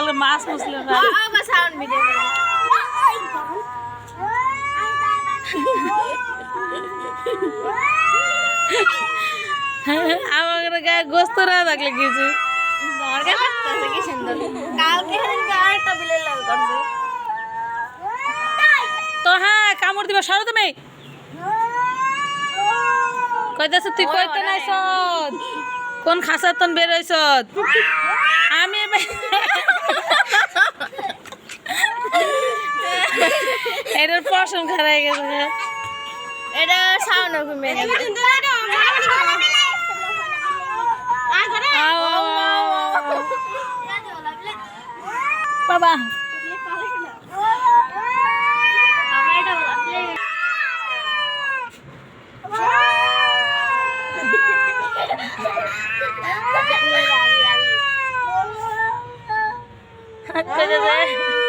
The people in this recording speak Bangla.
বলে মাছ মুসলিম সাউন্ড ভিডিও আমার গায়ে গোস্ত না থাকলে কিছু কি সুন্দর কালকে আরেকটা বিলের লাল করছে তো হ্যাঁ কামড় দিবা সরো তুমি কইতাছ তুই কইতে নাইছ কোন খাসাতন বের হইছ আমি এটার পশম খারাই গেছে এটা সাউন্ড ঘুমে বাবা Kaya